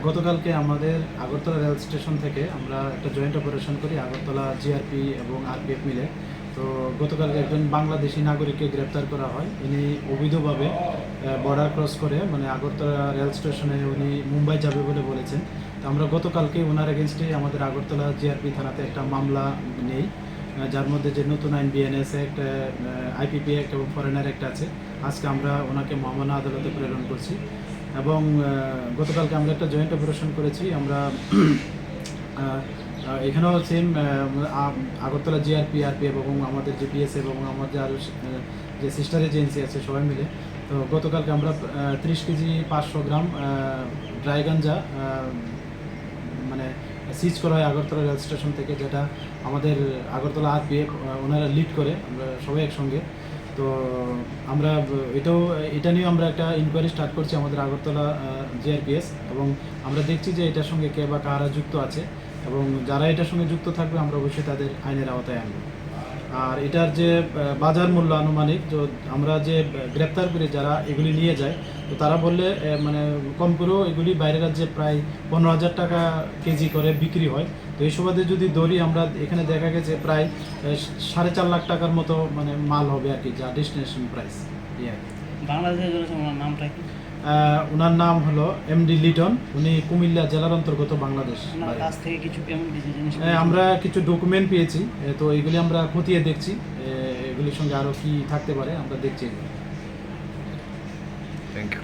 গতকালকে আমাদের Agartala rail station থেকে আমরা একটা জয়েন্ট অপারেশন করি আগরতলা জিআরপি এবং আরপিএফ মিলে। তো গতকালকে একজন বাংলাদেশি নাগরিককে গ্রেপ্তার করা হয়। ইনি অবৈধভাবে বর্ডার ক্রস করে মানে আগরতলা রেল স্টেশনে উনি মুম্বাই যাবে বলে বলেছেন। তো আমরা গতকালকে ওনার এগেনস্টে আমাদের আগরতলা জিআরপি থানাতে একটা মামলা নেই, যার মধ্যে যে নতুন আইন বিএনএস অ্যাক্ট, আইপিপি অ্যাক্ট এবং ফরেনার অ্যাক্ট আছে। আজকে আমরা ওনাকে মহামান্য আদালতে প্রেরণ করছি এবং গতকালকে আমরা একটা জয়েন্ট অপারেশন করেছি। আমরা এখানেও সেম আগরতলা জিআরপি আরপিএফ এবং আমাদের যে বিএসএফ এবং আমাদের আরও যে সিস্টার এজেন্সি আছে সবাই মিলে। তো গতকালকে আমরা 30 কেজি 500 গ্রাম ড্রাই গাঞ্জা মানে সিজ করা হয় আগরতলা রেল স্টেশন থেকে, যেটা আমাদের আগরতলা আরপিএফ ওনারা লিড করে, আমরা সবাই একসঙ্গে। তো আমরা এটা নিয়ে আমরা একটা ইনকোয়ারি স্টার্ট করছি আমাদের আগরতলা জিআরপিএস, এবং আমরা দেখছি যে এটার সঙ্গে কে বা কারা যুক্ত আছে, এবং যারা এটার সঙ্গে যুক্ত থাকবে আমরা অবশ্যই তাদের আইনের আওতায় আনব। আর এটার যে বাজার মূল্য আনুমানিক আমরা যে গ্রেপ্তার করে যারা এগুলি নিয়ে যায়, তো তারা বললে মানে কম করেও এগুলি বাইরের রাজ্যে প্রায় 15,000 টাকা কেজি করে বিক্রি হয়। তো এই সুবাদে যদি ধরি আমরা এখানে দেখা গেছে প্রায় 4.5 লাখ টাকার মতো মানে মাল হবে আর কি, যা ডেস্টিনেশন প্রাইস। বাংলাদেশের জন্য নামটা কি? ওনার নাম হলো এমডি লিটন, উনি কুমিল্লা জেলার অন্তর্গত বাংলাদেশ। কাছ থেকে কিছু পেমেন্ট কিছু জিনিস আমরা কিছু ডকুমেন্ট পেয়েছি, তো এগুলি আমরা খতিয়ে দেখছি, এগুলির সঙ্গে আরও কি থাকতে পারে আমরা দেখছি। Thank you.